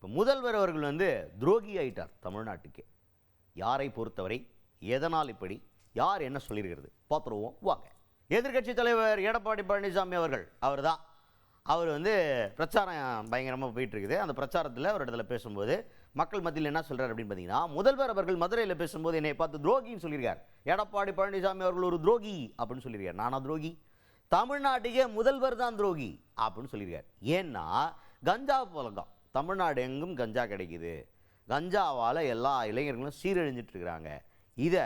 இப்போ முதல்வர் அவர்கள் வந்து துரோகி ஆயிட்டார் தமிழ்நாட்டுக்கு. யாரை பொறுத்தவரை, எதனால் இப்படி, யார் என்ன சொல்லியிருக்கிறது பார்த்துருவோம் வாங்க. எதிர்க்கட்சி தலைவர் எடப்பாடி பழனிசாமி அவர் தான். அவர் வந்து பிரச்சாரம் பயங்கரமாக போயிட்டு இருக்குது. அந்த பிரச்சாரத்தில் ஒரு இடத்துல பேசும்போது மக்கள் மத்தியில் என்ன சொல்கிறார் அப்படின்னு பார்த்தீங்கன்னா, முதல்வர் அவர்கள் மதுரையில் பேசும்போது என்னை பார்த்து துரோகின்னு சொல்லியிருக்கார். எடப்பாடி பழனிசாமி அவர்கள் ஒரு துரோகி அப்படின்னு சொல்லியிருக்கார். நானா துரோகி? தமிழ்நாட்டுக்கே முதல்வர் தான் துரோகி அப்படின்னு சொல்லியிருக்கார். ஏன்னா கஞ்சா பழக்கம் தமிழ்நாடு எங்கும் கஞ்சா கிடைக்குது, கஞ்சாவால் எல்லா இளைஞர்களும் சீரழிஞ்சிட்டு இருக்கிறாங்க. இதை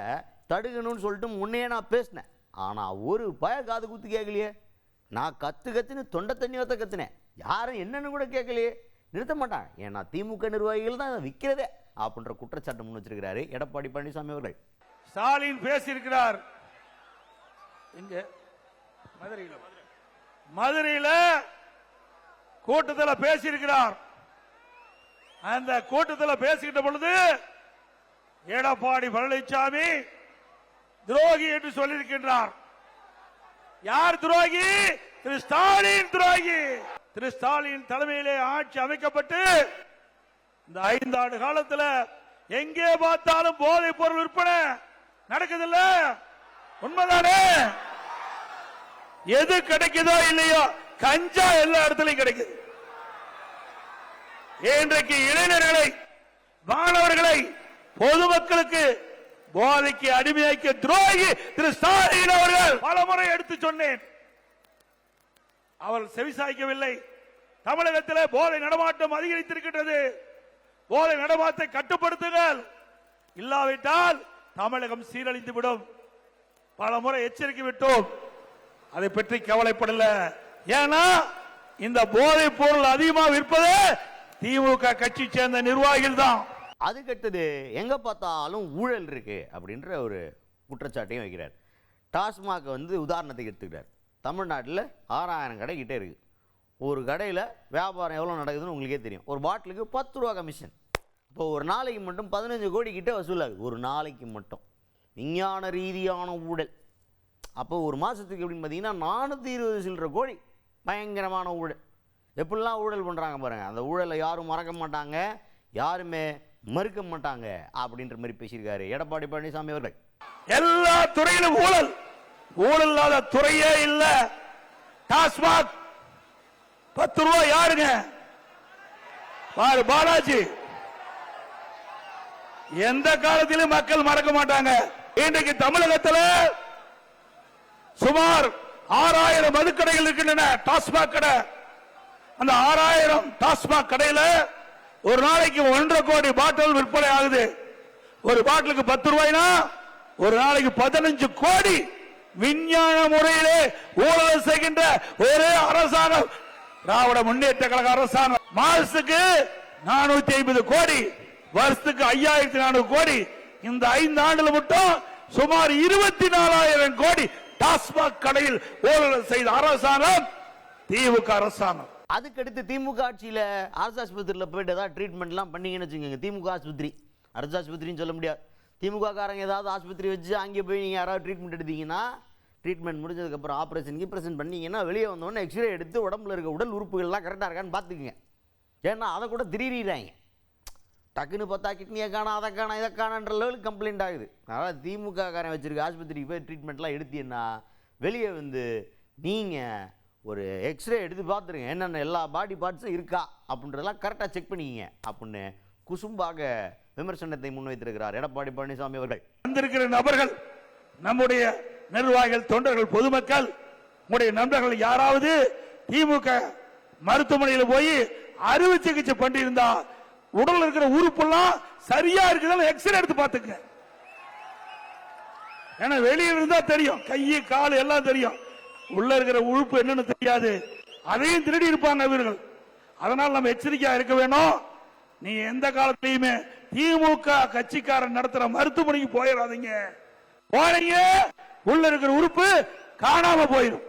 தடுக்கணும்னு சொல்லிட்டு முன்னே நான் பேசினேன். ஆனால் ஒரு காது குத்து கேட்கலையே. நான் கத்துன்னு தொண்டை தண்ணி வத்த கத்துனேன், யாரும் என்னன்னு கூட கேட்கலையே. நிறுத்த மாட்டான், ஏன்னா திமுக நிர்வாகிகள் தான் விற்கிறதே அப்படின்ற குற்றச்சாட்டு முன் வச்சிருக்கிறாரு எடப்பாடி பழனிசாமி அவர்கள். ஸ்டாலின் பேசியிருக்கிறார். மதுரையில் கூட்டத்தில் பேசியிருக்கிறார். அந்த கூட்டத்தில் பேசிக்கிட்ட பொழுது எடப்பாடி பழனிசாமி துரோகி என்று சொல்லியிருக்கின்றார். யார் துரோகி? திரு ஸ்டாலின் துரோகி. திரு ஸ்டாலின் தலைமையிலே ஆட்சி அமைக்கப்பட்டு இந்த 5 ஆண்டு காலத்தில் எங்கே பார்த்தாலும் போதைப் பொருள் விற்பனை நடக்குதில்ல, உண்மைதானே? எது கிடைக்குதோ இல்லையோ கஞ்சா எல்லா இடத்துலையும் கிடைக்குது. இன்றைக்கு இளைஞர்களை, மாணவர்களை, பொதுமக்களுக்கு போதைக்கு அடிமையாக்கிய துரோகி திரு ஸ்டாலின் அவர்கள். பலமுறை எடுத்து சொன்னேன், அவர் செவிசாய்க்கவில்லை. தமிழகத்தில் போதை நடமாட்டம் அதிகரித்திருக்கின்றது. போதை நடமாட்டத்தை கட்டுப்படுத்துங்கள், இல்லாவிட்டால் தமிழகம் சீரழிந்து விடும். பலமுறை எச்சரிக்கை விட்டோம், அதை பற்றி கவலைப்படல. ஏன்னா இந்த போதைப் பொருள் அதிகமாக விற்பது திமுக கட்சி சேர்ந்த நிர்வாகிகள் தான். அதுக்கடுத்தது எங்க பார்த்தாலும் ஊழல் இருக்கு அப்படின்ற ஒரு குற்றச்சாட்டையும் வைக்கிறார். டாஸ்மாக் வந்து உதாரணத்துக்கு எடுத்துக்கிறார். தமிழ்நாட்டில் 6000 கடை கிட்டே இருக்கு. ஒரு கடையில் வியாபாரம் எவ்வளோ நடக்குதுன்னு உங்களுக்கே தெரியும். ஒரு பாட்டிலுக்கு 10 ரூபா கமிஷன். இப்போ ஒரு நாளைக்கு மட்டும் 15 கோடி கிட்டே வசூலாகுது. ஒரு நாளைக்கு மட்டும் விஞ்ஞான ரீதியான ஊழல். அப்போ ஒரு மாதத்துக்கு எப்படின்னு பார்த்தீங்கன்னா 420 சில்லற கோடி பயங்கரமான ஊழல். எப்படிலாம் ஊழல் பண்ணுறாங்க பாருங்கள். அந்த ஊழலை யாரும் மறக்க மாட்டாங்க, யாருமே மறுக்க மாட்டாங்க அப்படின்ற மாதிரி பேசியிருக்காரு எடப்பாடி பழனிசாமி அவர்கள். எல்லா துறையிலும் ஊழல், ஊழல் இல்லாத துறையே இல்ல. டாஸ்மாக் 10 ரூபாய் யாருங்க? பாலாஜி. எந்த காலத்திலும் மக்கள் மறக்க மாட்டாங்க. இன்றைக்கு தமிழகத்தில் சுமார் 6000 மதுக்கடைகள் இருக்கின்றன, டாஸ்மாக் கடை. அந்த 6000 டாஸ்மாக் கடையில் ஒரு நாளைக்கு 1.5 கோடி பாட்டில் விற்பனை ஆகுது. ஒரு பாட்டிலுக்கு 10 ரூபாய்னா ஒரு நாளைக்கு 15 கோடி விஞ்ஞான முறையிலே ஊழல் செய்கின்ற ஒரே அரசாங்கம் திராவிட முன்னேற்ற கழக அரசாங்கம். மாசத்துக்கு 450 கோடி, வருஷத்துக்கு 5400 கோடி. இந்த 5 ஆண்டுல மட்டும் சுமார் 24,000 கோடி டாஸ்மாக் கடையில் ஊழல் செய்த அரசாங்கம் திமுக அரசாங்கம். அதுக்கடுத்து திமுக ஆட்சியில் அரசு ஆஸ்பத்திரியில் போயிட்டு ஏதாவது ட்ரீட்மெண்ட்லாம் பண்ணிங்கன்னு வச்சுக்கோங்க. திமுக ஆஸ்பத்திரி, அரசு ஆஸ்பத்திரின்னு சொல்ல முடியாது. திமுக காரங்க ஏதாவது ஆஸ்பத்திரி வச்சு அங்கே போய் நீங்கள் யாராவது ட்ரீட்மெண்ட் எடுத்தீங்கன்னா, ட்ரீட்மெண்ட் முடிஞ்சதுக்கப்புறம் ஆப்ரேஷன் பண்ணீங்கன்னா வெளியே வந்தோடனே எக்ஸ்ரே எடுத்து உடம்புல இருக்க உடல் உறுப்புகள்லாம் கரெக்டாக இருக்கான்னு பார்த்துக்குங்க. ஏன்னா அதை கூட திடீர்றாங்க. டக்குன்னு பார்த்தா கிட்னியை காணா, அதை காணா, இதை காணான்ற லெவலுக்கு கம்ப்ளைண்ட் ஆகுது. அதனால் திமுக காரன் வச்சுருக்க ஆஸ்பத்திரிக்கு போய் ட்ரீட்மெண்ட்லாம் எடுத்தீங்கன்னா வெளியே வந்து நீங்கள் ஒரு எக்ஸ்ரே எடுத்து பார்த்துருங்க, என்னென்ன எல்லா பாடி பார்ட்ஸும் இருக்கா அப்படின்றதெல்லாம் கரெக்டாக செக் பண்ணிக்கிங்க அப்படின்னு குசும்பாக விமர்சனத்தை முன்வைத்திருக்கிறார் எடப்பாடி பழனிசாமி அவர்கள். வந்திருக்கிற நபர்கள், நம்முடைய நிர்வாகிகள், தொண்டர்கள், பொதுமக்கள், உங்களுடைய நண்பர்கள் யாராவது திமுக மருத்துவமனையில் போய் அறுவை சிகிச்சை பண்ணியிருந்தா உடல் இருக்கிற உறுப்பெல்லாம் சரியா இருக்குதான்னு எக்ஸ்ரே எடுத்து பார்த்துங்க. ஏன்னா வெளியே இருந்தா தெரியும், கை கால் எல்லாம் தெரியும், உள்ள இருக்கிற உறுப்பு என்னன்னு தெரியாது. அதையும் திருடி இருப்பாங்க இவர்கள். அதனால் நம்ம எச்சரிக்கையா இருக்க வேணும். நீ எந்த காலத்திலையுமே திமுக கட்சிக்காரன் நடத்துற மருத்துவமனைக்கு போயிடாதீங்க. போறீங்க உள்ள இருக்கிற உறுப்பு காணாம போயிடும்.